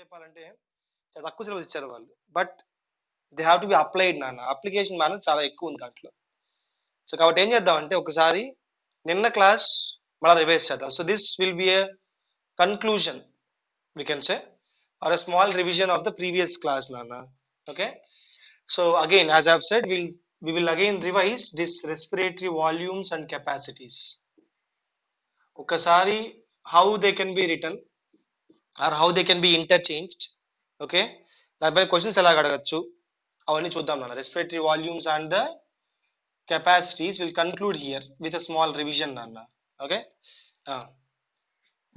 చెప్పాలంటే చాలా తక్కువ సిలబస్ ఇచ్చారు వాళ్ళు. But they have to be applied నాన్న. అప్లికేషన్ మేనర్ చాలా ఎక్కువ ఉంది దాంట్లో. సో కాబట్టి ఏం చేద్దామంటే ఒకసారి నిన్న క్లాస్ మళ్ళీ రివైజ్ చేద్దాం. So this will be A conclusion we can say, or a small revision of the previous class nana. Okay, so again as I have said, we will again revise this respiratory volumes and capacities. Okasari how they can be written or how they can be interchanged. Okay, దానిపై questions ఎలా అడగచ్చు అవన్నీ చూద్దాం నాన్న. Respiratory volumes and the capacities will conclude here with a small revision నాన్న. Okay,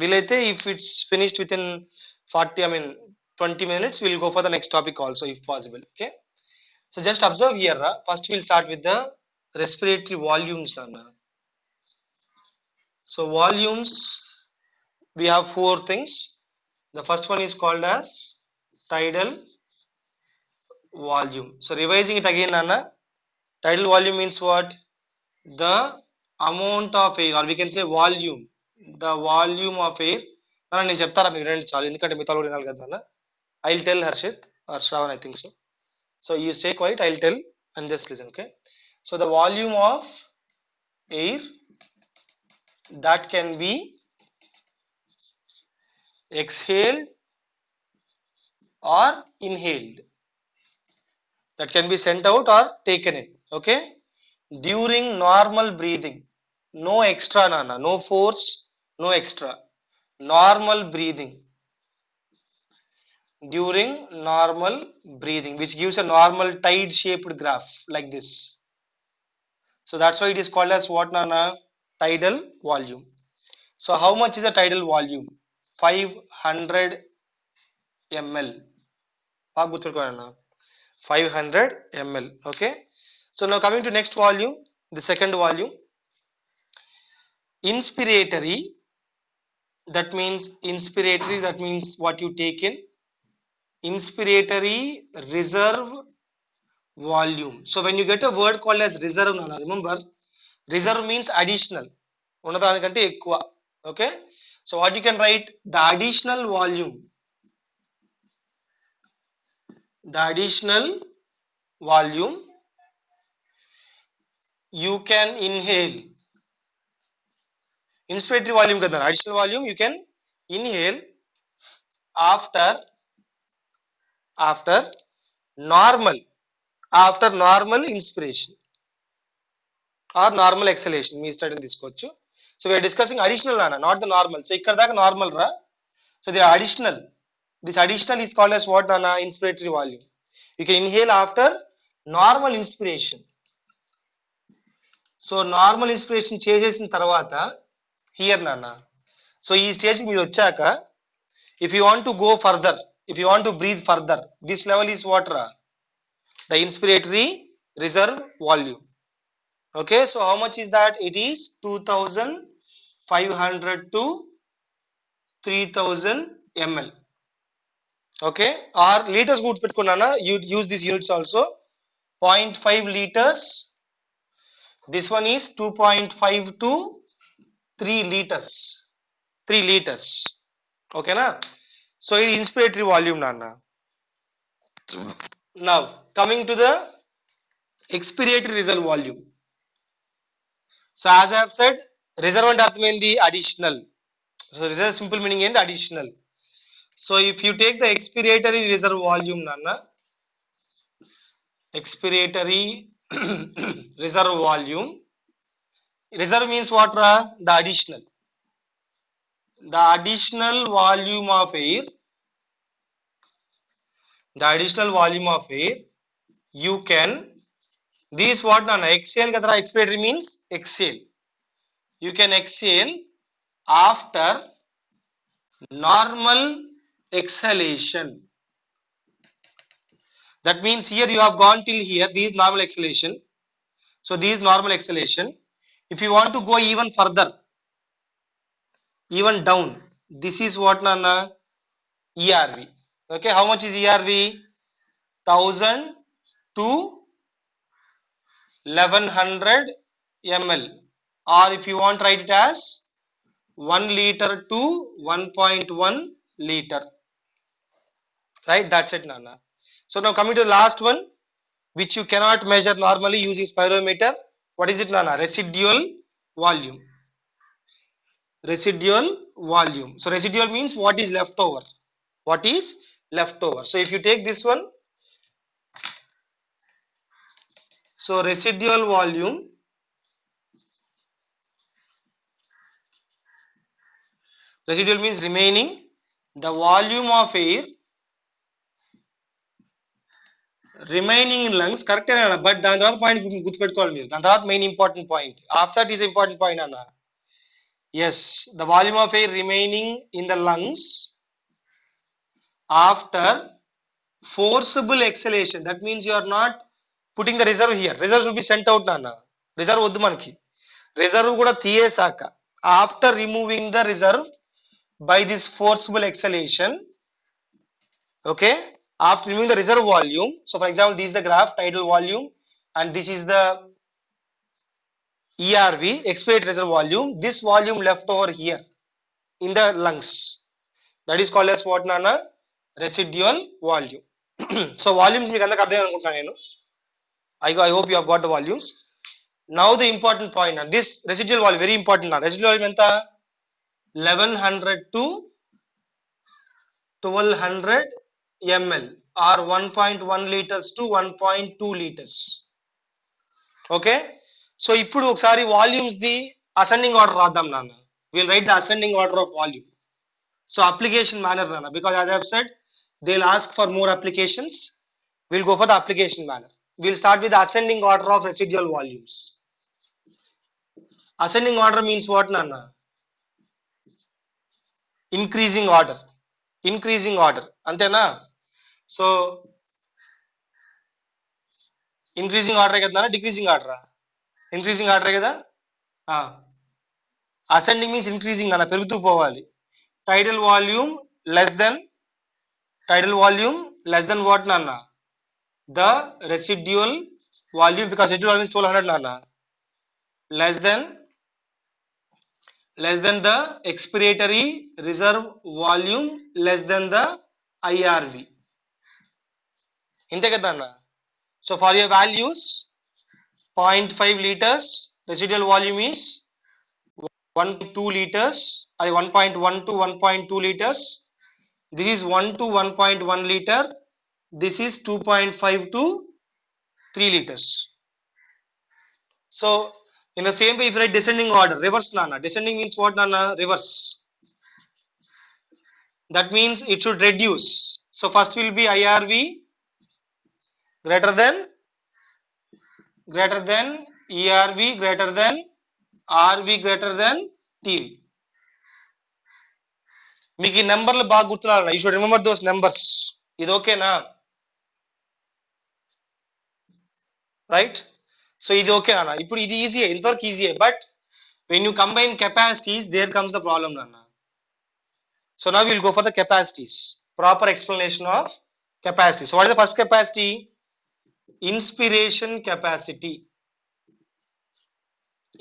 వీలైతే if it's finished within 20 minutes, we'll go for the next topic also if possible. Okay, so just observe here. First we'll start with the respiratory volumes nana. So volumes, we have four things. The first one is called as tidal volume. So revising it again nana, tidal volume means what? The amount of air, or we can say volume, the volume of air. నేను చెప్తారా మీకు రెండు చాలు, ఎందుకంటే మిగతా వినాలి కదా నాన్న. I'll tell Harshit or Shravan, I think so. So you stay quiet, I'll tell and just listen. Okay, so the volume of air that can be exhaled or inhaled, that can be sent out or taken in. Okay, during normal breathing, no extra nana, no force, no extra, normal breathing, during normal breathing, which gives a normal tide shaped graph like this. So that's why it is called as what nana? Tidal volume. So how much is a tidal volume? 500 ml. 500 ml. Okay, so now coming to next volume, the second volume, inspiratory. That means inspiratory, that means what you take in. Inspiratory reserve volume. So when you get a word called as reserve nana, remember reserve means additional, ఉన్నదానికంటే ఎక్కువ. Okay, so what you can write? The additional volume, the additional volume you can inhale. Inspiratory volume kada, additional volume you can inhale after normal inspiration or normal exhalation. మీ స్టడీని తీసుకోవచ్చు. So we are discussing additional nana, not the normal. So ఇక్కడ దాకా normal ra, so the additional, this additional is called as what nana? Inspiratory volume. You can inhale after normal inspiration. So normal inspiration చేసేసిన తర్వాత here nana, so ఈ stage మీరు వచ్చాక if you want to go further, if you want to breathe further, this level is what ra? The inspiratory reserve volume. Okay, so how much is that? It is 2500 to 3000 ml. Okay, or liters good పెట్టుకున్నానా, you use these units also. 0.5 liters, this one is 2.5 to 3 liters. Okay na? So ఇది inspiratory volume nana. Now coming to the expiratory reserve volume. So as I have said, reserve అంటే అర్థం ఏంది? Additional. So reserve simple meaning ఏంది? Additional. So if you take the expiratory reserve volume nana, expiratory reserve volume, reserve means what ra? The additional, the additional volume of air, the additional volume of air you can, this what nana? Exhale kadra. Expiratory means exhale. You can exhale after normal exhalation. That means here you have gone till here, this is normal exhalation. So this is normal exhalation. If you want to go even further, even down, this is what nana? ERV. Okay, how much is ERV? 1000 to 1100 ml, or if you want write it as 1 liter to 1.1 liter. right? That's it, Nana. So now coming to the last one, which you cannot measure normally using spirometer. What is it, Nana? Residual volume. Residual volume. So residual means what is left over. What is left over. So if you take this one, so residual volume, residual means remaining, the volume of air remaining in lungs, correct అన్న, but దాని తర్వాత point గుర్తుపెట్టుకోవాలి మీరు. దాని తర్వాత main important point, after that is important point అన్న. Yes, the volume of air remaining in the lungs after forcible exhalation. That means you are not putting the reserve here. Reserve should be sent out, nana. Reserve వద్దు మనకి. Reserve కూడా తీయేసాక, after removing the reserve by this forcible exhalation, okay, after removing the reserve volume. So for example, this is the graph, tidal volume, and this is the ERV, expiratory reserve volume. This volume left over here in the lungs, that is called as what, nana? Residual volume. So volumes మీకు అందరికి అర్థం అనుకుంటున్నాను నేను. I hope you have got the volumes. Now the important point, and this residual volume very important. Residual volume ఎంత? 1100 to 1200 ml or 1.1 liters to 1.2 liters. Okay, so ఇప్పుడు ఒకసారి volumes the ascending order రాద్దాం నాన్న. We'll write the ascending order of volume. So application manner nana, because as I have said, they'll ask for more applications. We'll go for the application manner. We'll start with the ascending order of residual volumes. Ascending order means what, nana? Increasing order. Increasing order. Antena? So increasing order kada nana, decreasing order? Increasing order kada? Ascending means increasing nana, perugutu povali. Tidal volume less than what, nana? The residual volume, because residual volume is 1200 nana, less than the expiratory reserve volume, less than the IRV. Inte kada nana? So for your values, 0.5 liters residual volume is 1.2 liters, 1.1 to 1.2 liters. This is 1 to 1.1 liter. This is 2.5 to 3 liters. So in the same way, if you write descending order, reverse nana. Descending means what, nana? Reverse. That means it should reduce. So first will be IRV greater than ERV greater than RV greater than TV. మీకు ఈ నెంబర్లు బాగా గుర్తురాలి. You should remember those numbers. ఇది ఓకేనా? Right. So ఇది okay అన్న. ఇప్పుడు ఇది ఈజీయే, ఇంతవరకు ఈజీయే. But when you combine capacities, there comes the problem అన్న. So now will go for the capacities. Proper explanation of capacity. So what is the first capacity? Inspiration capacity.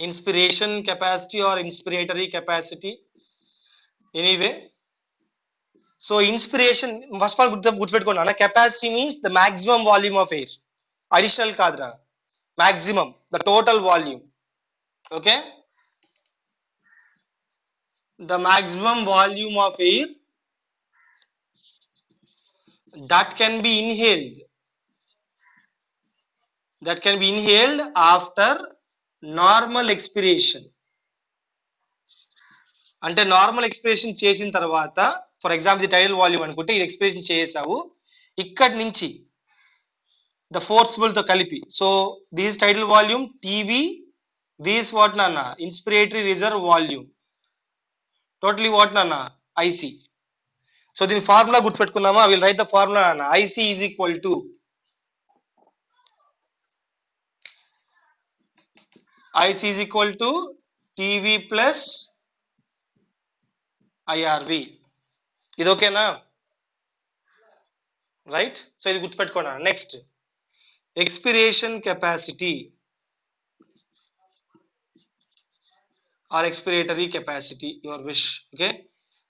Inspiration capacity or inspiratory capacity. Anyway, so inspiration, first of all గుర్తుపెట్టుకోండి అన్న, capacity means the maximum volume of air. Additional కాదురా, maximum, the total volume. Okay, the maximum volume of air that can be inhaled after normal expiration. అంటే normal expiration చేసిన తర్వాత, for example ఇది tidal volume అనుకుంటే, ఇది expiration చేసావు ఇక్కడి నుంచి ద ఫోర్సిబుల్ తో కలిపి. So this tidal volume TV, this what నాన్న inspiratory reserve volume, totally what నాన్న ఐసి. సో దీని ఫార్ములా గుర్తుపెట్టుకున్నామా? విల్ రైట్ ద ఫార్ములా నాన్న. IC is equal to TV plus IRV. ఇది ఓకేనా? రైట్. సో ఇది గుర్తుపెట్టుకోండి. Next, expiration capacity or expiratory capacity, your wish. Okay,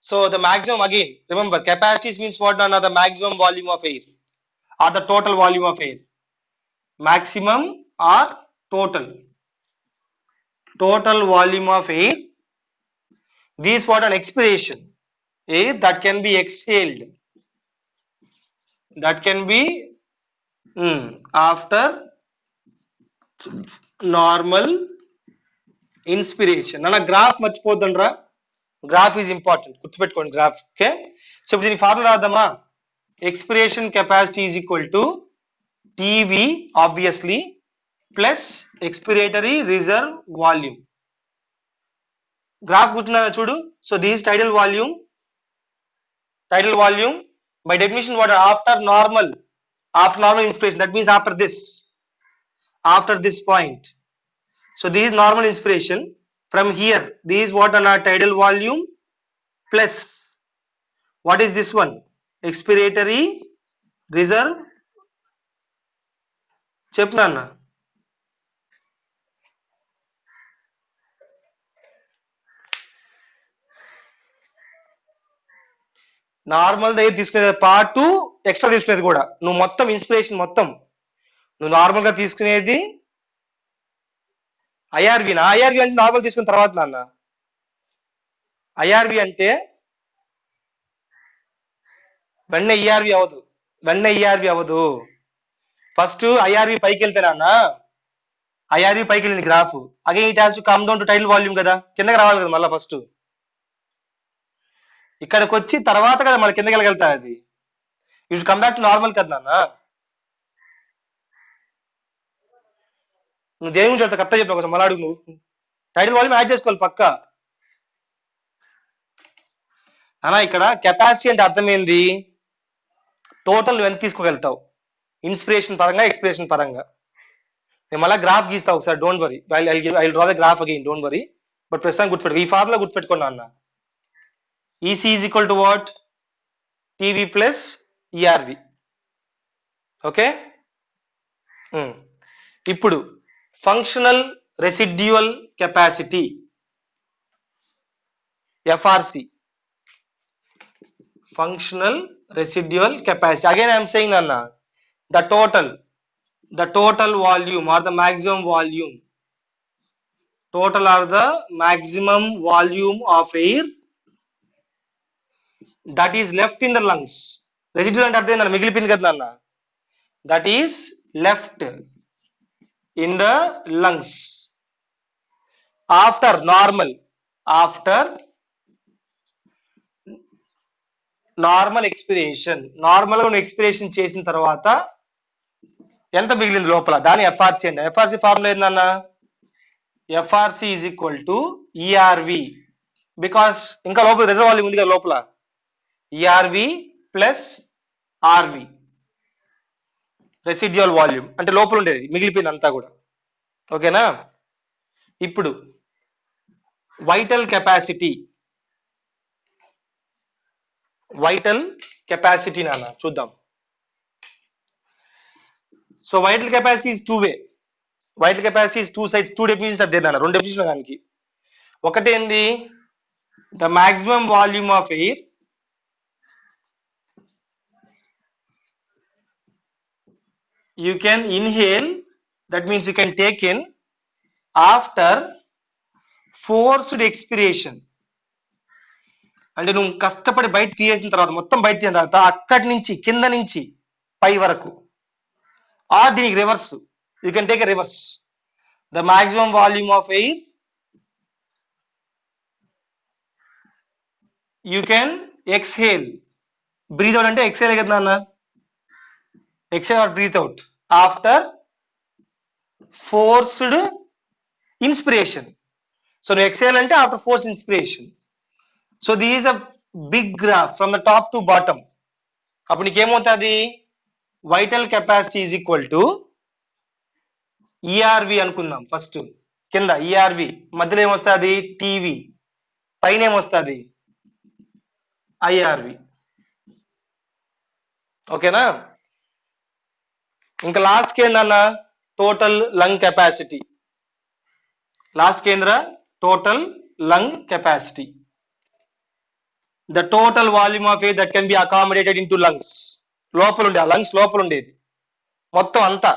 So the maximum, again remember, capacities means what? Nana? The maximum volume of air or the total volume of air. Maximum or total volume of air. This what? An expiration, air that can be exhaled, that can be after normal inspiration. Nana graph మర్చిపోద్దండ్రా, graph is important, గుర్తుపెట్టుకోండి graph. Okay, so ఇప్పుడు దీని formula రాద్దామా? Expiration capacity is equal to TV obviously plus expiratory reserve volume. Graph గుర్తుందా చూడు. So this tidal volume by definition what? After normal inspiration, that means after this point. So this is normal inspiration. From here, this is what? On our tidal volume plus what is this one? Expiratory reserve. చెప్పనా? Normal దగ్గర తీసుకునేది part, extra తీసుకునేది కూడా. నువ్వు మొత్తం inspiration మొత్తం నువ్వు normal గా తీసుకునేది ఐఆర్వినా? ఐఆర్వి అంటే నార్మల్ తీసుకున్న తర్వాత నాన్న. ఐఆర్వి అంటే వెన్న ఈఆర్వి అవ్వదు. ఫస్ట్ ఐఆర్వి పైకి వెళ్తే నాన్న, ఐఆర్వి పైకి వెళ్ళింది graph. Again it has to come down to tidal volume కదా, కిందకి రావాలి కదా మళ్ళీ. ఫస్ట్ ఇక్కడికి వచ్చి తర్వాత కదా మళ్ళీ కిందకి వెళ్ళగలుగుతా. అది you should come back to normal కదా నాన్న. నువ్వు దేని గురించి చెప్తా కరెక్ట్గా చెప్పావు కదా, మళ్ళీ అడుగు. నువ్వు టైటిల్ వాల్యూమ్ యాడ్ చేసుకోవాలి పక్కా అన్నా. ఇక్కడ కెపాసిటీ అంటే అర్థమైంది, టోటల్ నువ్వు ఎంత తీసుకోగలుగుతావు ఇన్స్పిరేషన్ పరంగా, ఎక్స్పిరేషన్ పరంగా. నేను మళ్ళీ గ్రాఫ్ గీస్తావు ఒకసారి, don't worry, I draw the graph again, don't worry. But ప్రస్తుతానికి గుర్తుపెట్టుకో, ఈ ఫార్ములా గుర్తుపెట్టుకున్నా అన్న. EC is equal to what? TV plus ERV. Okay, ఇప్పుడు functional residual capacity FRC. Functional residual capacity, again I'm saying అన్న, the total volume or the maximum volume, total or the maximum volume of air that is left in the lungs. Residual అంటే అర్థం మిగిలిపోయింది కదా నాన్న, that is left in the lungs after normal expiration. Normal గా expiration చేసిన తర్వాత ఎంత మిగిలింది లోపల, దాని ఎఫ్ఆర్సి అండి. ఎఫ్ఆర్సి ఫార్ములా ఏందన్న? FRC is equal to ERV, because ఇంకా లోపల రిజర్వ్ వాల్యూమ్ ఉంది కదా లోపల. ERV plus RV, residual volume అంటే లోపల ఉండేది, మిగిలిపోయింది అంతా కూడా. ఓకేనా? ఇప్పుడు వైటల్ కెపాసిటీ నాన్న చూద్దాం. So vital capacity is two way. Vital capacity is two sides, two definitions అదే నాన్న, రెండు డెఫినిషన్ దానికి. ఒకటి ఏంది? The maximum volume of air you can inhale, that means you can take in after forced expiration. అంటే నువ్వు కష్టపడి బయట తీసేసిన తర్వాత, మొత్తం బయట తీసిన తర్వాత అక్కడి నుంచి కింద నుంచి పై వరకు, ఆ దీనికి reverse, you can take a reverse. The maximum volume of air you can exhale, breathe out అంటే ఎక్స్హేల్ కదా నాన్న, exhale or breathe out after forced inspiration. So exhale ante after forced inspiration. So this is a big graph from the top to bottom. appudu nik em avutadi? Vital capacity is equal to ERV anukundam. First kinda ERV, madhyalo em vastadi? TV, paina em vastadi? IRV. okay na? ఇంకా last కేంద్ర total lung capacity. Last కేంద్ర total lung capacity. The total volume of air that can be accommodated in to lungs. లోపల ఉండే lungs లోపల ఉండేది మొత్తం అంతా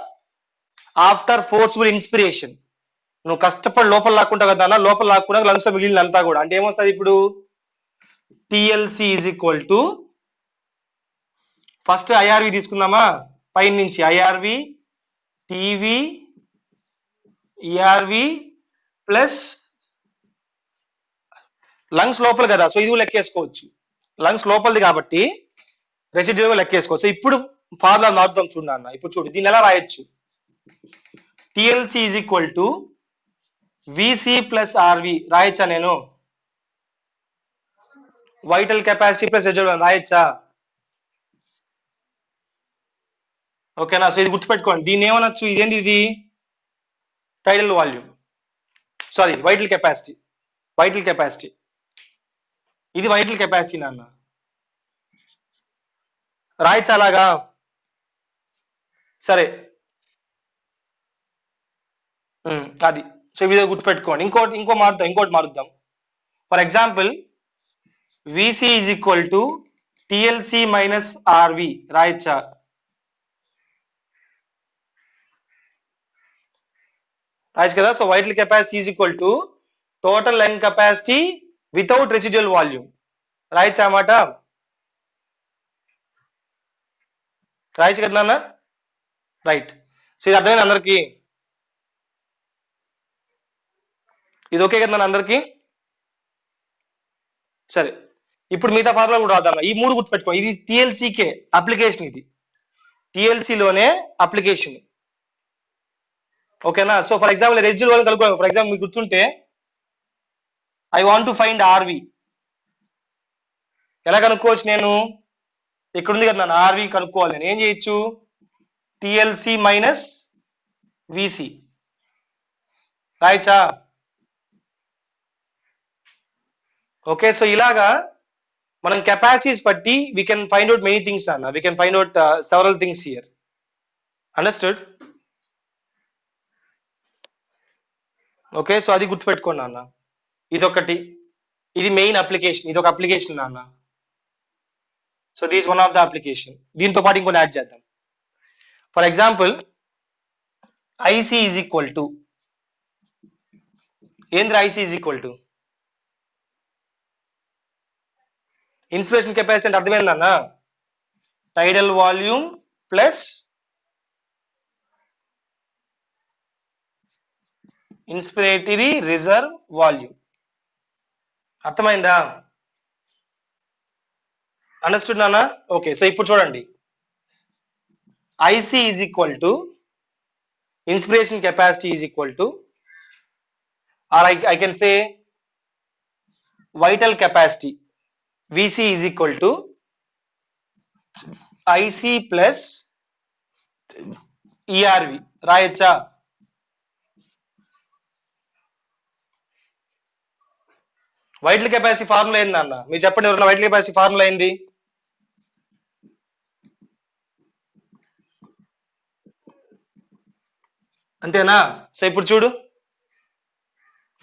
after forceful inspiration. నువ్వు కష్టపడి లోపల లాక్కుంటావు కదా, లోపల లాక్కున్నా లంగ్స్ లో మిగిలిన అంతా కూడా అంటే ఏమొస్తుంది ఇప్పుడు TLC is equal to first IRV తీసుకుందామా, పైన నుంచి IRV TV ERV plus lungs లోపల కదా, సో ఇది లెక్కేసుకోవచ్చు. లంగ్స్ లోపలిది కాబట్టి రెసిడ్యూ లెక్కేసుకోవచ్చు. ఇప్పుడు ఫార్ములా మార్పుదాం చూడండి అన్న. ఇప్పుడు చూడు దీన్ని ఎలా రాయొచ్చు, TLC is equal to VC plus RV రాయొచ్చా నేను, వైటల్ కెపాసిటీ ప్లస్ రెసిడ్యూ రాయొచ్చా? ఓకేనా, సో ఇది గుర్తుపెట్టుకోండి. దీన్ని ఏమనొచ్చు, ఇదేంటి ఇది tidal volume, sorry vital capacity, vital capacity, ఇది వైటల్ కెపాసిటీ నాన్న, రాయొచ్చా అలాగా? సరే అది, సో ఇది గుర్తుపెట్టుకోండి. ఇంకోటి మారుద్దాం. For example VC is equal to TLC minus RV రాయొచ్చా? రాయొచ్చు కదా. So vital capacity is equal to total lung capacity without residual volume రాయొచ్చా అన్నమాట? రాయొచ్చు కదా నాన్న, రైట్. సో ఇది అర్థమైంది అందరికి, ఇది ఓకే కదా నాన్న అందరికి? సరే, ఇప్పుడు మిగతా ఫార్ములా కూడా రాద్దాం. ఈ మూడు గుర్తుపెట్టుకో, ఇది టిఎల్సీకే అప్లికేషన్, ఇది టిఎల్సీలోనే అప్లికేషన్, ఓకేనా. So for example residual volume కనుక్కో. ఫర్ ఎగ్జాంపుల్ మీకు గుర్తుంటే I want to find RV, ఎలా కనుక్కోవచ్చు నేను, ఇక్కడ ఉంది కదా నాన్న ఆర్వి కనుక్కోవాలి. నేను ఏం చేయొచ్చు, టిఎల్సి మైనస్ విసి రాయచ్చా? ఓకే, సో ఇలాగా మనం కెపాసిటీస్ బట్టి we can find out many things అన్న, we can find out several things here. Understood? Okay, so అది గుర్తుపెట్టుకోండి నాన్న. ఇదొకటి, ఇది మెయిన్ అప్లికేషన్, ఇది ఒక అప్లికేషన్ నాన్న. So this one of the application. దీంతో పాటు ఇంకొన్ని యాడ్ చేద్దాం. For example IC is equal to ఏంద్ర, IC is equal to inspiration capacity అంటే అర్థమైందన్న, tidal volume plus inspiratory reserve volume. అర్థమైందా? అండర్స్టూడ్ నాన్న? ఓకే, సో ఇప్పుడు చూడండి, IC is equal to inspiration capacity is equal to, or I can say vital capacity VC is equal to IC plus ERV రాయచ్చా? Vital capacity formula ఏంది అన్న, మీరు చెప్పండి ఎవరన్నా వైటల్ కెపాసిటీ ఫార్ములా ఏంది? అంతేనా? సో ఇప్పుడు చూడు,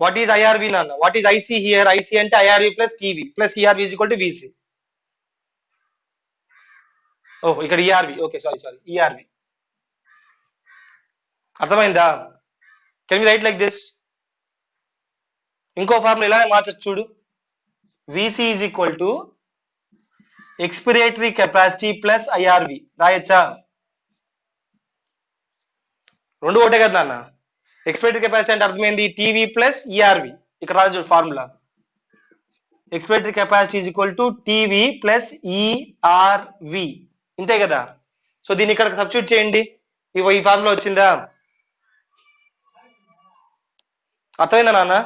వాట్ ఈజ్ ఐఆర్వి నాన్న, what is IC here, IC అంటే IRV plus TV plus ERV is equal to VC. Oh ఇక్కడ ఈఆర్వి, ఓకే సారీ ఈఆర్వి. అర్థమైందా? Can we write like this? ఇంకో formula ఇలానే మార్చచ్చు చూడు, VC is equal to expiratory capacity plus IRV రాయచ్చా? రెండు ఒకటే కదా నాన్న. ఎక్స్పిరేటరీ కెపాసిటీ అంటే అర్థమైంది టీవీ ప్లస్ ఈఆర్వి, ఇక్కడ రాజు formula expiratory capacity is equal to TV plus ERV, ఇంతే కదా. సో దీన్ని ఇక్కడ సబ్స్టిట్యూట్ చేయండి, ఈ ఫార్ములా వచ్చిందా? అర్థమైందా నాన్న?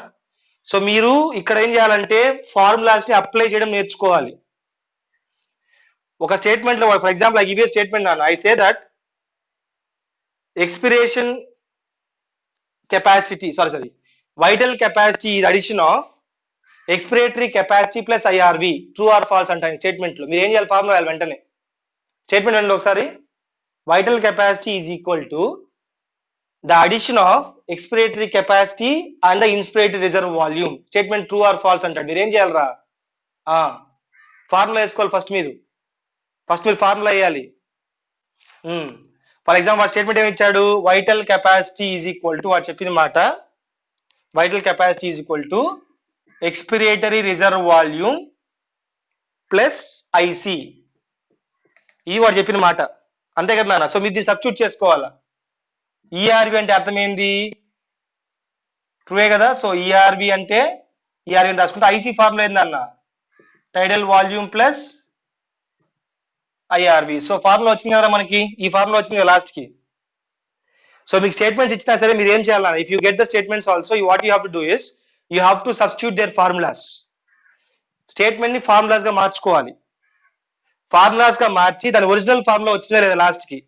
సో మీరు ఇక్కడ ఏం చేయాలంటే ఫార్ములాస్ ని అప్లై చేయడం నేర్చుకోవాలి. ఒక స్టేట్మెంట్ లో for example I give a statement నాన్న, I say that expiration capacity, sorry, vital capacity is addition of expiratory capacity plus IRV, true or false అంటే స్టేట్మెంట్ లో మీరు ఏం చేయాలి, ఫార్ములా వేయాలి వెంటనే. స్టేట్మెంట్ అండి ఒకసారి, vital capacity is equal to the addition of expiratory capacity and the inspiratory reserve volume. Statement true or false అంటాడు, మీరు ఏం చేయాలరా, ఫార్ములా వేసుకోవాలి ఫస్ట్ మీరు ఫార్ములా వేయాలి. ఫర్ ఎగ్జాంపుల్ వాడు స్టేట్మెంట్ ఏమి ఇచ్చాడు, vital capacity is equal to, వాడు చెప్పిన మాట vital capacity is equal to expiratory reserve volume plus IC, ఇది వాడు చెప్పిన మాట, అంతే కదా నాన్న. సో మీరు దీన్ని సబ్స్టిట్యూట్ చేసుకోవాలా. ఈఆర్వి అంటే అర్థం ఏంది, ట్రూవే కదా. సో ఈఆర్వి అంటే ఈఆర్వి అని రాసుకుంటే ఐసి ఫార్ములా ఏందన్న, tidal volume plus IRV. So formula వచ్చింది కదా మనకి, ఈ ఫార్ములా వచ్చింది కదా లాస్ట్ కి. సో మీకు స్టేట్మెంట్స్ ఇచ్చినా సరే మీరు ఏం చేయాలన్నా, if you get the statements also what you have to do is you have to substitute their formulas. Statement ని ఫార్ములాస్ గా మార్చుకోవాలి. ఫార్ములాస్ గా మార్చి దాని ఒరిజినల్ ఫార్ములా వచ్చిందా లేదా లాస్ట్ కి.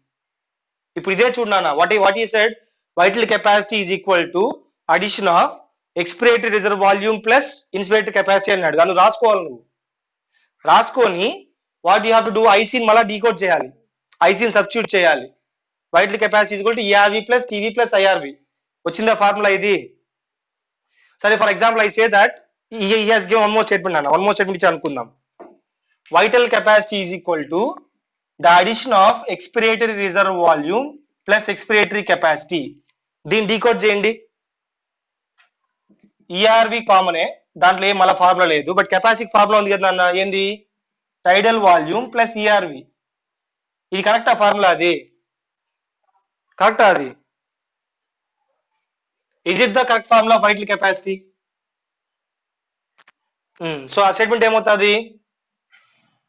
ఇప్పుడు ఇదే చూడనా, what he said vital capacity is equal to addition of expiratory reserve volume plus inspiratory capacity అన్నాడు. దాన్ని రాసుకోవాలి నువ్వు. రాసుకొని what you have to do, ఐసీని మళ్ళీ డీకోడ్ చేయాలి, ఐసీని సబ్స్టిట్యూట్ చేయాలి. Vital capacity is equal to ERV plus TV plus IRV. వచ్చిందా ఫార్ములా ఇది. సరే for example I say that he has given one more statement అన్న, వన్ మోర్ స్టేట్మెంట్ ఇచ్చి అనుకుందాం. Vital capacity is equal to the addition of expiratory reserve volume plus expiratory capacity. దీన్ని decode చేయండి. ERV కామనే, దాంట్లో ఏం మళ్ళీ ఫార్ములా లేదు, బట్ కెపాసిటీ ఫార్ములా ఉంది కదా అన్న, ఏంది టైడల్ వాల్యూమ్ ప్లస్ ఈఆర్వి. ఇది కరెక్టా ఫార్ములా, అది కరెక్టా, అది is it the correct formula of vital capacity. So ఆ స్టేట్మెంట్ ఏమవుతుంది,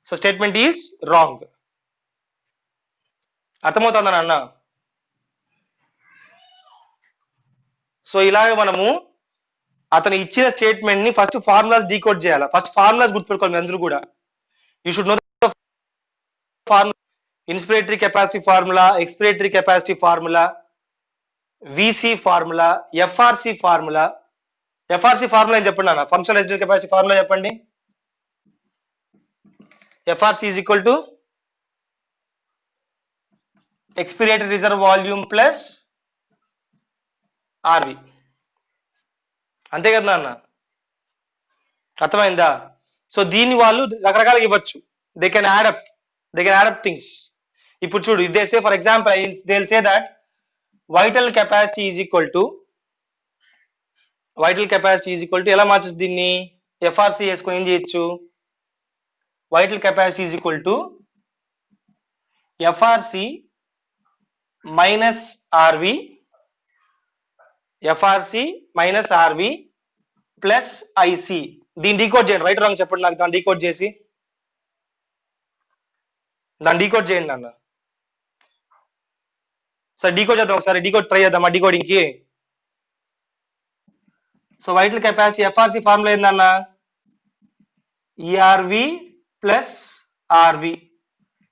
సో స్టేట్మెంట్ ఈజ్ రాంగ్. అర్థమవుతుందా అన్న. సో ఇలాగ మనము అతను ఇచ్చిన స్టేట్మెంట్ ని ఫస్ట్ ఫార్ములాస్ డీకోడ్ చేయాలి. ఫస్ట్ ఫార్ములాస్ గుర్తుపెట్టుకోవాలి అందరూ కూడా. You should no formula, inspiratory capacity formula, expiratory capacity formula, VC formula, FRC formula. FRC formula అని చెప్పండి అన్న, ఫంక్షనల్ రెసిడ్యూయల్ కెపాసిటీ ఫార్ములా చెప్పండి. FRC is equal to expiratory reserve volume plus RV, అంతే కదా అన్న, అర్థమైందా. సో దీన్ని వాళ్ళు రకరకాలుగా ఇవ్వచ్చు, they can add up things. ఇప్పుడు చూడు, ఇదే say for example they will say that vital capacity is equal to ఎలా మార్చచ్చు దీన్ని, ఎఫ్ఆర్సి వేసుకొని ఏం చేయొచ్చు, vital capacity is equal to FRC minus RV, plus IC. దీన్ని డీకోడ్ చేయండి, రైట్ రాంగ్ చెప్పండి నాకు, దాన్ని డీకోడ్ చేసి అన్న. సరే డీకోడ్ చేద్దాం ఒకసారి, డీకోడ్ ట్రై చేద్దాం ఆ డీకోడింగ్ కి. So vital capacity FRC formula ఏందన్న, ERV plus RV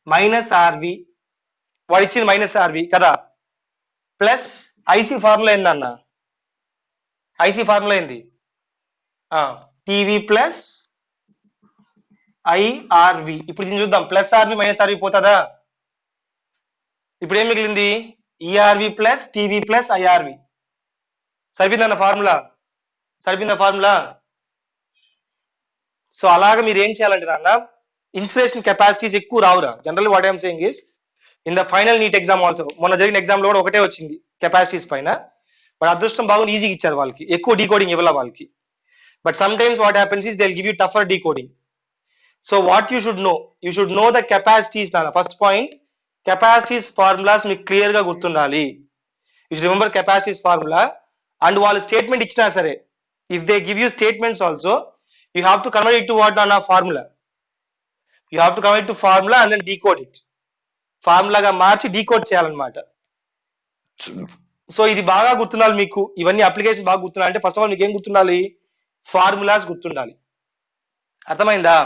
minus RV, వాడు ఇచ్చింది మైనస్ ఆర్వి కదా, ప్లస్ ఐసి ఫార్ములా ఏందన్న, ఐసి ఫార్ములా ఏంది, టీవీ ప్లస్ ఐఆర్వి. ఇప్పుడు దీన్ని చూద్దాం, ప్లస్ ఆర్వి మైనస్ ఆర్వి పోతుందా. ఇప్పుడు ఏం మిగిలింది, ERV plus TV plus IRV. సరిపోయిందన్న ఫార్ములా, సరిపోయిందా ఫార్ములా. సో అలాగా మీరు ఏం చేయాలంటే నాన్న, ఇన్స్పిరేషన్ కెపాసిటీస్ ఎక్కువ రావురా. General what I'm saying is in the final NEET exam also, మొన్న జరిగిన ఎగ్జామ్ లో కూడా ఒకటే వచ్చింది కెపాసిటీస్ పైన, బట్ అదృష్టం బాగుంది, ఈజీగా ఇచ్చారు వాళ్ళకి, ఎక్కువ డీకోడింగ్ ఇవ్వాల వాళ్ళకి. But some times what happens is they will give you tougher decoding. So what you should know the capacities నాన్న. ఫస్ట్ పాయింట్, కెపాసిటీస్ ఫార్ములాస్ మీకు క్లియర్ గా గుర్తుండాలి. You should remember capacities formula. And వాళ్ళు statement ఇచ్చినా సరే, if they give you statements also, you have to convert it to what on a formula. You have to convert it to formula and then decode it. Formula గా మార్చి decode చేయాలన్నమాట. So ఇది బాగా గుర్తుండాలి మీకు, ఇవన్నీ application బాగా గుర్తుండాలి అంటే ఫస్ట్ ఆఫ్ ఆల్ మీకు ఏం గుర్తుండాలి, ఫార్ములాస్ గుర్తుండాలి. అర్థమైందా.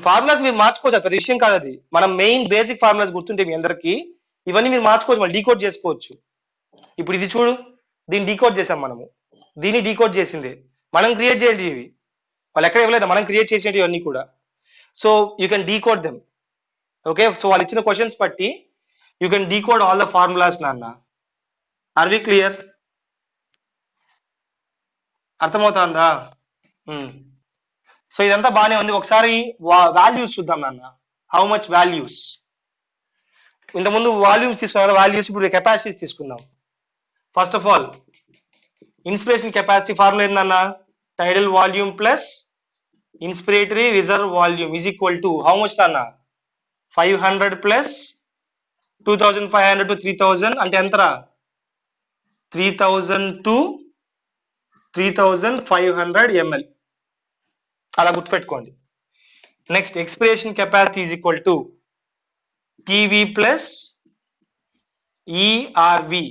ఫార్ములాస్ మీరు మార్చుకోవచ్చు, పెద్ద విషయం కాదు అది. మనం మెయిన్ బేసిక్ ఫార్ములాస్ గుర్తుంటే మీ అందరికి ఇవన్నీ మీరు మార్చుకోవచ్చు, మళ్ళీ డీకోడ్ చేసుకోవచ్చు. ఇప్పుడు ఇది చూడు, దీన్ని డీకోడ్ చేసాం మనము, దీన్ని డీకోడ్ చేసింది మనం, క్రియేట్ చేయండి ఇవి, వాళ్ళు ఎక్కడ ఇవ్వలేదు, మనం క్రియేట్ చేసేవి ఇవన్నీ కూడా. So you can decode them. Okay, so వాళ్ళు ఇచ్చిన క్వశ్చన్స్ బట్టి you can decode all the formulas నాన్న. ఆర్ వి క్లియర్, అర్థమవుతుందా. సో ఇదంతా బాగానే ఉంది. ఒకసారి వాల్యూస్ చూద్దాం నాన్న. How much values. ఇంతకుముందు వాల్యూమ్స్ తీసుకున్నాం కదా, వాల్యూస్ ఇప్పుడు కెపాసిటీస్ తీసుకుందాం. First of all inspiration capacity formula ఏందన్నా, tidal volume plus inspiratory reserve volume is equal to how much అన్న 500 ప్లస్ 2500 టు 3000 అంటే ఎంతరా 3000 టు 3500 ml. అలా గుర్తుపెట్టుకోండి. Next expiration capacity is equal to TV plus ERV.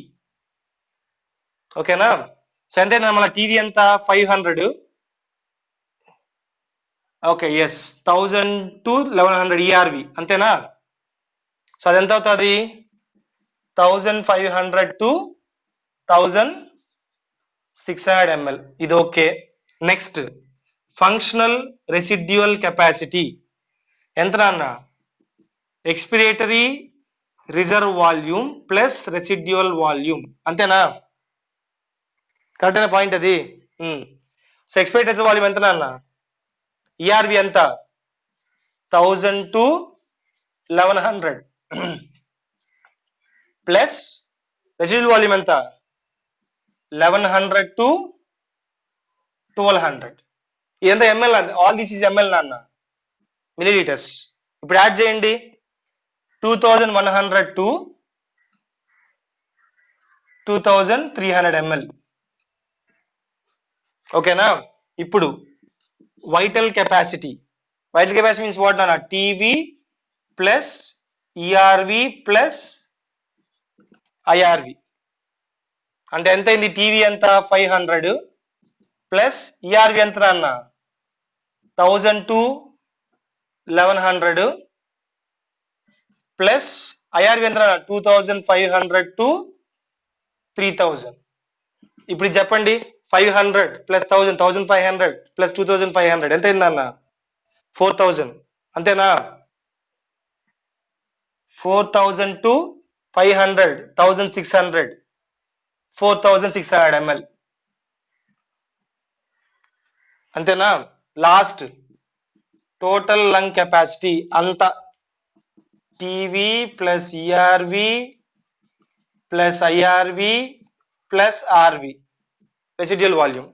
ఓకేనా? So ఎంతైనా మన TV ఎంత 500, ఓకే ఎస్ 1000 టు 1100 ఈఆర్వి అంతేనా? సో అది ఎంత అవుతుంది 1500 టు 1600 ml. ఇది okay. Next functional residual capacity ఎంత అన్న expiratory reserve volume plus residual volume అంతేనా? కరెక్ట్ అయిన పాయింట్ అది. సో ఎక్స్పిరేటరీ రిజర్వ్ వాల్యూమ్ ఎంత అన్న ఈఆర్వి ఎంత 1000 టు 1100 ప్లస్ రెసిడ్యువల్ వాల్యూమ్ ఎంత 1100 టు 1200. ఇదంతా ML, all this is ML నాన్న, మిలీలీటర్స్. ఇప్పుడు యాడ్ చేయండి 2100 టు 2300 ml. ఓకేనా? ఇప్పుడు vital capacity. Vital capacity means what నాన్న, TV plus ERV plus IRV అంటే ఎంత అయింది, టీవీ ఎంత 500 ప్లస్ ఈఆర్వి ఎంత అన్న 1000 టు 1100 ప్లస్ ఐఆర్వి ఎంత 2500 టు 3000. ఇప్పుడు చెప్పండి 500 ప్లస్ 1000 1500 ప్లస్ 2500 ఎంత అయిందన్న 4000 అంతేనా? 4000 టు 500 1600 4600 ml అంతేనా? లాస్ట్ టోటల్ లంగ్ కెపాసిటీ అంత TV plus ERV plus IRV plus RV residual volume.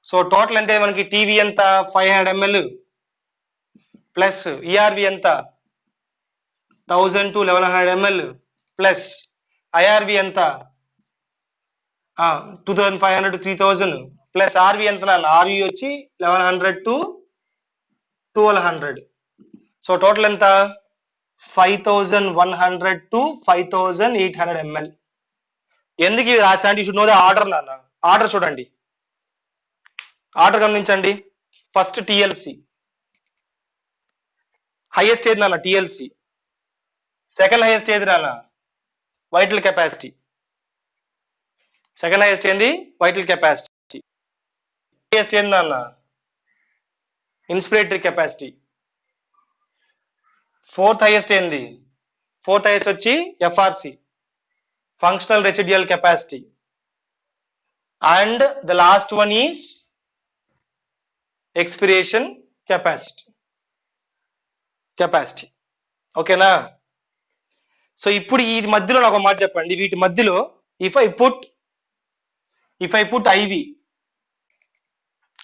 So total ఎంత మనకి, టీవీ ఎంత 500 ml ప్లస్ ఈఆర్వి ఎంత 1000 టు 1100 ml ప్లస్ ఐఆర్వి ఎంత 2500 టు 3000 ప్లస్ ఆర్వి ఎంత నాన్న, ఆర్వి వచ్చి 1100 టు 1200. సో టోటల్ ఎంత 5100 టు 5800 ml. ఎందుకు ఇది రాశా అంటే you should know the order నాన్న. ఆర్డర్ చూడండి, ఆర్డర్ గమనించండి. ఫస్ట్ టిఎల్సి హైయెస్ట్ ఏది నాన్న, టిఎల్సి. సెకండ్ హైయెస్ట్ ఏది నాన్న, వైటల్ కెపాసిటీ. సెకండ్ హైయెస్ట్ ఏంది, వైటల్ కెపాసిటీ. హైయెస్ట్ ఏంది నాన్న, ఇన్స్పిరేటరీ కెపాసిటీ. ఫోర్త్ హైయెస్ట్ ఏంది, ఫోర్త్ హైయెస్ట్ వచ్చి FRC, functional residual capacity. And the last one is expiration capacity. ఓకేనా? సో ఇప్పుడు ఈ మధ్యలో నాకు ఒక మాట చెప్పండి, వీటి మధ్యలో if I put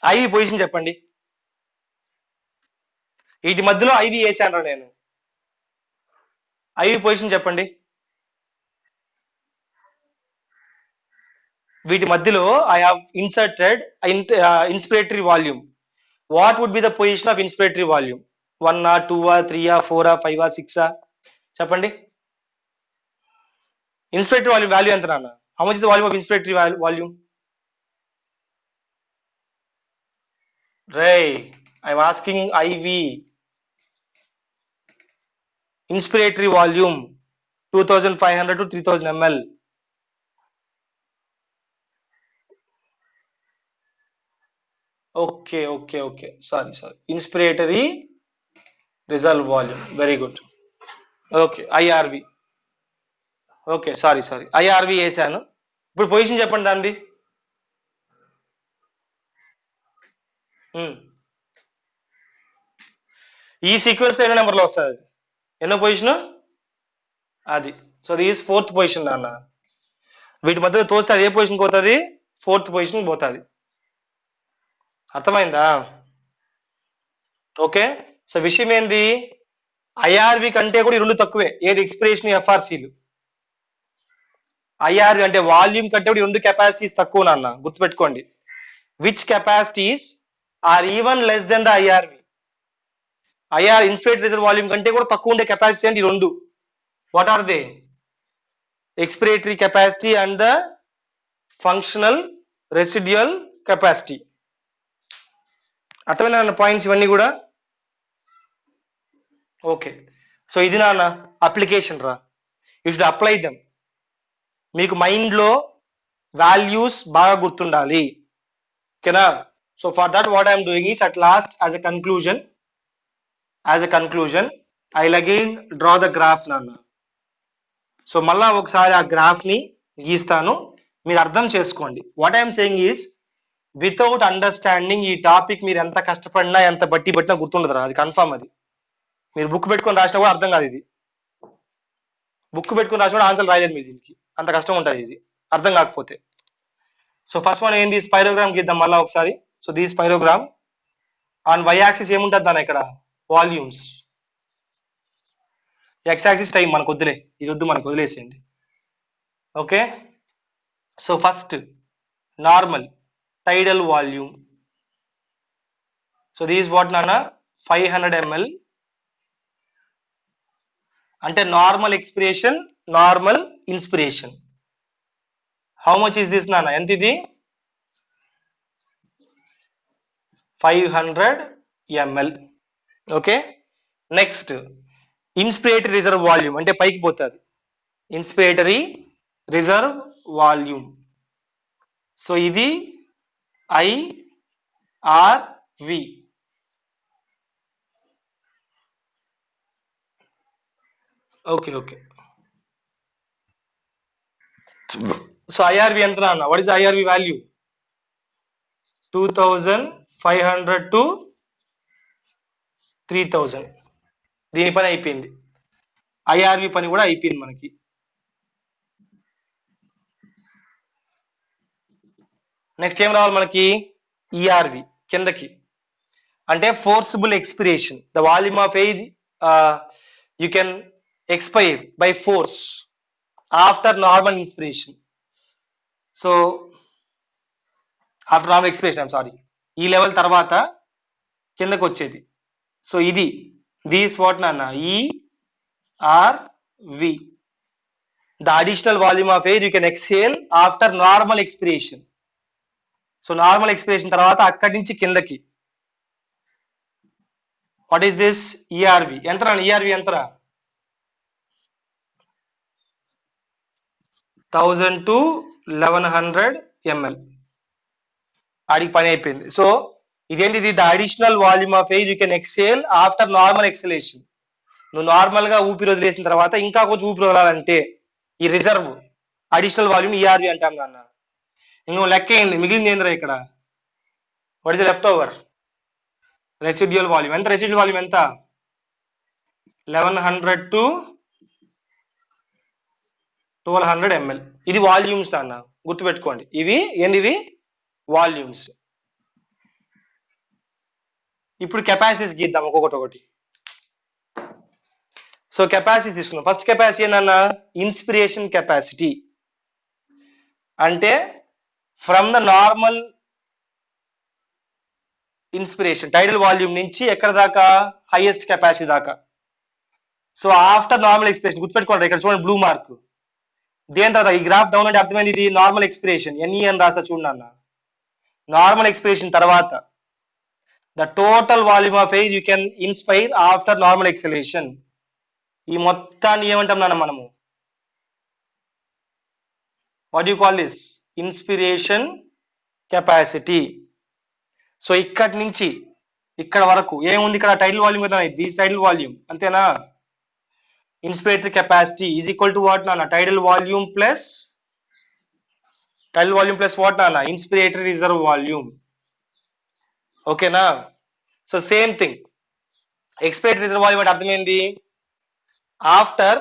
IV position చెప్పండి. వీటి మధ్యలో ఐవి వేసాను నేను, ఐవి పొజిషన్ చెప్పండి. వీటి మధ్యలో I have inserted inspiratory volume. What would be the position of inspiratory volume? 1, 2, 3, 4, 5, 6 చెప్పండి. ఇన్స్పిరేటరీ వాల్యూమ్ వాల్యూ ఎంత నాన్న? How much is the volume of inspiratory volume? Ray I'm asking IV inspiratory volume 2500 to 3000 ml. Okay sorry inspiratory reserve volume, very good. Okay IRV, okay sorry IRV వేసాను. ఇప్పుడు position చెప్పండి దాన్ని. ఈ sequence లో ఎన్నో నెంబర్లో వస్తుంది, ఎన్నో పొజిషన్ అది. సో దిస్ ఫోర్త్ పొజిషన్ నాన్న. వీటి మధ్యలో తోస్తే అది ఏ పొజిషన్ పోతుంది, ఫోర్త్ పొజిషన్ పోతుంది. అర్థమైందా? ఓకే. సో విషయం ఏంది, ఐఆర్వి కంటే కూడా ఈ రెండు తక్కువే. ఏది ఎక్స్పిరేషన్, ఎఫ్ఆర్సీలు. ఐఆర్వి అంటే వాల్యూమ్ కంటే కూడా ఈ రెండు కెపాసిటీస్ తక్కువ నాన్న, గుర్తుపెట్టుకోండి. Which capacities are even less than the IRV. IR inspirated reserve volume కంటే కూడా తక్కువ ఉండే కెపాసిటీ అంటే ఈ రెండు. What are they? Expiratory capacity and the functional residual capacity. అర్థమైన పాయింట్స్ ఇవన్నీ కూడా? ఓకే. సో ఇది నాన్న అప్లికేషన్ రా, యూ షుడ్ అప్లై దెమ్. మీకు మైండ్లో వాల్యూస్ బాగా గుర్తుండాలి, ఓకేనా? So for that what I'm doing is at last as a conclusion I'll again draw the graph నాన్న. సో మళ్ళా ఒకసారి ఆ గ్రాఫ్ ని గీస్తాను, మీరు అర్థం చేసుకోండి. What I'm saying is, without understanding ఈ టాపిక్ మీరు ఎంత కష్టపడినా ఎంత బట్టి పట్టినా గుర్తుండదురా, అది కన్ఫర్మ్. అది మీరు బుక్ పెట్టుకొని రాసినా కూడా అర్థం కాదు. ఇది బుక్ పెట్టుకొని రాసినా కూడా ఆన్సర్ రాయలేదు మీరు, దీనికి అంత కష్టం ఉంటుంది ఇది అర్థం కాకపోతే. సో ఫస్ట్ వన్ ఏంది, స్పైరోగ్రామ్ గీద్దాం మళ్ళీ ఒకసారి. So the spirogram on Y axis ఏముంటుంది దాని, ఇక్కడ వాల్యూమ్స్. ఎక్స్ యాక్సిస్ టైం మనకు వద్దులే, ఇది వద్దు మనకు, వదిలేసేయండి. Okay. So first normal టైడల్ volume. So this what నాన్న, 500 ml. అంటే normal expiration, normal inspiration. How much is this నాన్న, ఎంత ఇది? 500 ml. Okay. Next inspiratory reserve volume, అంటే పైకి పోతుంది, ఇన్స్పిరేటరీ రిజర్వ్ వాల్యూమ్. సో ఇది IRV. Okay okay. So IRV ఎంత అన్న, what is IRV value? 2500 to 3000. దీని పని అయిపోయింది, ఐఆర్వి పని కూడా అయిపోయింది మనకి. నెక్స్ట్ ఏం రావాలి మనకి, ఈఆర్వి కిందకి. అంటే forcible expiration, the volume of air you can expire by force after normal inspiration. So after normal expiration, I'm sorry, ఈ లెవెల్ తర్వాత కిందకు వచ్చేది. సో ఇది దీస్ వాట్ నాన్న, ERV, the additional volume of air you can exhale after normal expiration. So normal expiration తర్వాత అక్కడి నుంచి కిందకి. What is this, ERV. ఎంతరా ఈఆర్వి, ఎంతరా? 1000 to 1100 ml. ఆడికి పని అయిపోయింది. సో ఇదేంటి, the additional volume of air you can exhale after normal exhalation. నువ్వు నార్మల్ గా ఊపిరి వదిలేసిన తర్వాత ఇంకా కొంచెం ఊపిరి వదలాలంటే ఈ రిజర్వ్ అడిషనల్ వాల్యూమ్ ఈఆర్వి అంటాం నాన్న. ఇంకో లెక్క ఏంది, మిగిలింది ఏంద్రా ఇక్కడ, what is the left over, residual volume. ఎంత రెసిడ్యుయల్ వాల్యూమ్, ఎంత? 1100 to 1200 ml. ఇది వాల్యూమ్స్ నాన్న, గుర్తుపెట్టుకోండి. ఇవి ఏంటివి, వాల్యూమ్స్. ఇప్పుడు కెపాసిటీస్ గీద్దాం ఒక్కొక్కటి. సో కెపాసిటీ తీసుకుందాం. ఫస్ట్ కెపాసిటీ ఏంటన్నా, ఇన్స్పిరేషన్ కెపాసిటీ. అంటే from the normal inspiration టైడల్ volume నుంచి ఎక్కడ దాకా, హైయెస్ట్ కెపాసిటీ దాకా. సో ఆఫ్టర్ నార్మల్ ఎక్స్పిరేషన్, గుర్తుపెట్టుకోండి ఇక్కడ చూడండి బ్లూ మార్క్. దేని తర్వాత ఈ గ్రాఫ్ డౌన్ అంటే అర్థమైంది, ఇది నార్మల్ ఎక్స్పిరేషన్, ఎన్ఈ అని రాస్తా చూడండి అన్న. నార్మల్ ఎక్స్పిరేషన్ తర్వాత the total volume of air you can inspire after normal exhalation. ఈ మొత్తాన్ని ఏమంటాం నాన్న మనము, what you call this, inspiration capacity. So ఇక్కడి నుంచి ఇక్కడ వరకు ఏముంది, ఇక్కడ టైటిల్ వాల్యూమ్ కదా, దిస్ టైటిల్ వాల్యూమ్, అంతేనా? Inspiratory capacity is equal to what నాన్న, టైటిల్ వాల్యూమ్ ప్లస్ వాట్ నాన్న, ఇన్స్పిరేటరీ రిజర్వ్ వాల్యూమ్. ఓకేనా? So same thing, expiratory reserve volume అంటే అర్థమైంది ఆఫ్టర్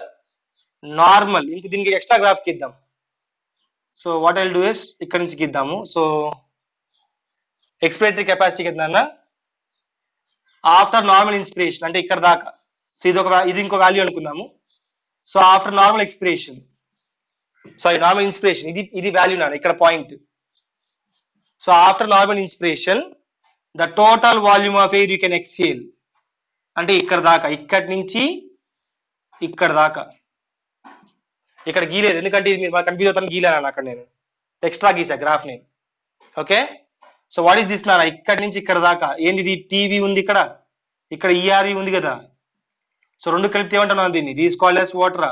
నార్మల్. ఇంక దీనికి ఎక్స్ట్రా గ్రాఫ్ ఇద్దాం. So what I'll do is ఇక్కడ నుంచి గీద్దాము. సో ఎక్స్పైరేటరీ కెపాసిటీ కింద ఆఫ్టర్ నార్మల్ ఇన్స్పిరేషన్ అంటే ఇక్కడ దాకా. సో ఇది ఇంకో వాల్యూ అనుకుందాము. So after normal expiration, sorry normal inspiration, ఇది వాల్యూ నాన్న ఇక్కడ point. So after normal inspiration the total volume of air you can exhale అంటే ఇక్కడ దాకా, ఇక్కడి నుంచి ఇక్కడ దాకా. ఇక్కడ గీలేదు ఎందుకంటే ఇది మీరు కన్ఫ్యూజ్ అవుతాను, గీలేను అక్కడ నేను ఎక్స్ట్రా గీసా గ్రాఫ్ నేను. Okay, so what is this నాన్న, ఇక్కడి నుంచి ఇక్కడ దాకా ఏంది, ఇది టీవీ ఉంది ఇక్కడ, ఇక్కడ ఈఆర్వి ఉంది కదా. సో రెండు కలిపితే ఏమంటున్నాను దీన్ని, these called as water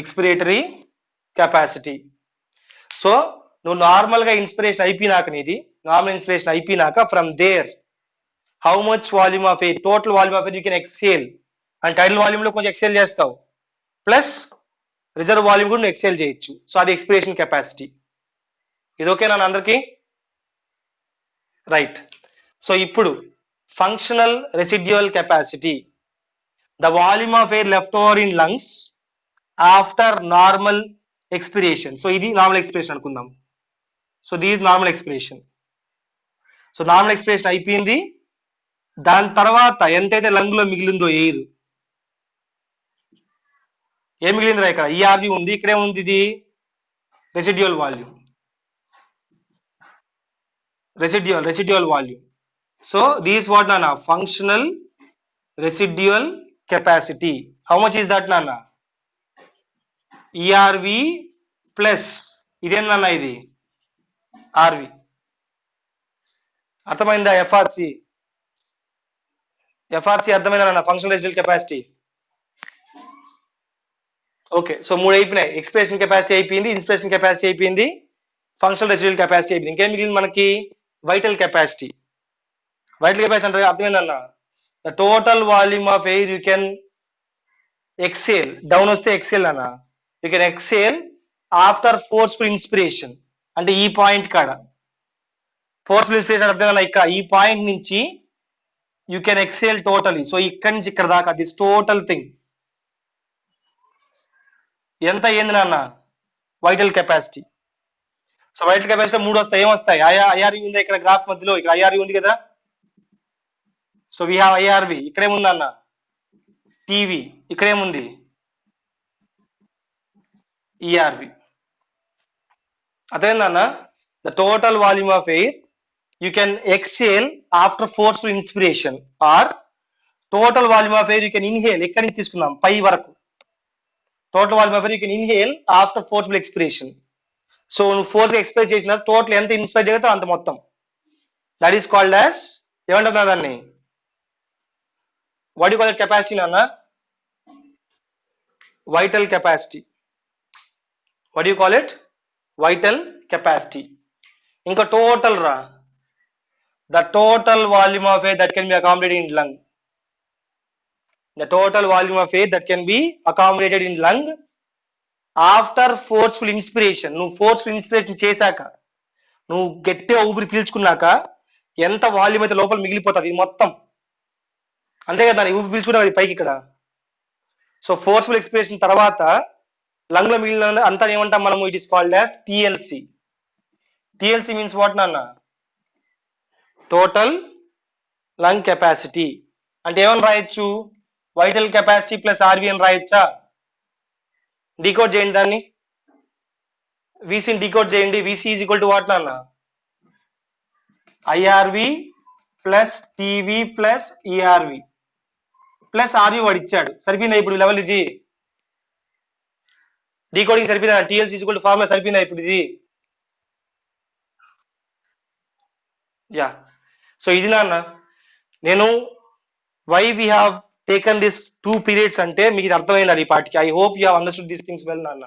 expiratory capacity. So నువ్వు నార్మల్ గా ఇన్స్పిరేషన్ అయిపోయినాక, నీది నార్మల్ ఇన్స్పిరేషన్ అయిపోయినాక from there how much volume of air, total volume of air you can exhale and tidal volume లో కొంచెం ఎక్సేల్ చేస్తావు, ప్లస్ రిజర్వ్ వాల్యూమ్ కూడా నువ్వు ఎక్సేల్ చేయొచ్చు. సో అది ఎక్స్పిరేషన్ కెపాసిటీ. ఇది ఓకే నా అందరికి, రైట్. సో ఇప్పుడు functional residual capacity, the volume of air left over in lungs after normal expiration. So ఇది నార్మల్ ఎక్స్పిరేషన్ అనుకుందాం. So this normal expiration. So normal expiration అయిపోయింది, దాని తర్వాత ఎంతైతే లంగ్ లో మిగిలిందో ఎయిర్, ఏం మిగిలిందిరా ఇక్కడ ఈఆర్వి ఉంది, ఇక్కడే ఉంది ఇది residual volume, residual volume. So this what నాన్న functional residual capacity. How much is that నాన్న, ఈఆర్వి ప్లస్ ఇదేందన్న ఇది ఆర్వి. అర్థమైందా, ఎఫ్ఆర్సి అర్థమైందా functional residual capacity. Okay, so మూడు అయిపోయినాయి, ఎక్స్ప్రెషన్ కెపాసిటీ అయిపోయింది, ఇన్స్పిరేషన్ కెపాసిటీ అయిపోయింది, ఫంక్షనల్ రెసిడ్యువల్ కెపాసిటీ అయిపోయింది. ఇంకేం మిగిలింది మనకి, వైటల్ కెపాసిటీ. వైటల్ కెపాసిటీ అంటే అర్థమైందన్న, the total volume of air you can exhale, down వస్తే ఎక్సేల్ అన్న, you can exhale after forceful inspiration అంటే ఈ పాయింట్ కాడ. ఫోర్స్ఫుల్ ఇన్స్పిరేషన్ అర్థమైందా, ఇక్కడ ఈ పాయింట్ నుంచి you can exhale totally. So ఇక్కడి నుంచి ఇక్కడ దాకా దిస్ టోటల్ థింగ్ ఎంత అయ్యింది నాన్న, vital capacity. So vital capacity మూడు వస్తాయి, ఏమొస్తాయి, ఐఆర్వి ఉంది ఇక్కడ గ్రాఫ్ మధ్యలో, ఇక్కడ ఐఆర్వి ఉంది కదా. సో వీ హ్యావ్ ఐఆర్వి, ఇక్కడేముంది అన్న టీవీ, ఇక్కడేముంది ఈఆర్వి. అదేందన్న, the total volume of air you can exhale after forceful inspiration or total volume of air you can inhale, ఎక్కడి నుంచి తీసుకుందాం పై వరకు. Total volume of air you can inhale after forceful expiration. So నువ్వు force expire చేసిన total ఎంత inspire చేస్తే అంత మొత్తం, దట్ ఈస్ కాల్డ్ యాజ్ ఏమంటున్నా దాన్ని, what you call that capacity నాన్న, vital capacity. What you call it, vital capacity. ఇంకా టోటల్ రా, the total volume of air that can be accommodated in lung, the total volume of air that can be accommodated in lung after forceful inspiration. నువ్వు forceful inspiration చేశాక, నువ్వు గట్టిగా ఊపిరి పీల్చుకున్నాక ఎంత volume అయితే లోపల మిగిలిపోతుంది మొత్తం, అంతే కదా ఊపిరి పీల్చుకునే అది పైకి ఇక్కడ. సో ఫోర్స్ఫుల్ ఎక్స్పిరేషన్ తర్వాత లంగ్ లో మిగిలిన అంతా ఏమంటాం మనము, it is called as TLC. TLC means what నాన్న, టోటల్ లంగ్ కెపాసిటీ. అంటే ఏమని రాయొచ్చు, వైటల్ కెపాసిటీ ప్లస్ ఆర్వి అని రాయొచ్చా. డీకోడ్ చేయండి దాన్ని, వీసీని డీకోడ్ చేయండి. VC is equal to what నాన్న, IRV plus TV plus ERV plus RV వాడు ఇచ్చాడు, సరిపోయిందా ఇప్పుడు లెవెల్ ఇది, డీకోడింగ్ సరిపోయిందా, TLC is equal to formula సరిపోయిందా ఇప్పుడు ఇది. యా, సో ఇది నాన్న నేను why we have taken this 2 periods అంటే మీకు ఇది అర్థమైంది ఈ పాటికి. I hope you have understood these things well నాన్న.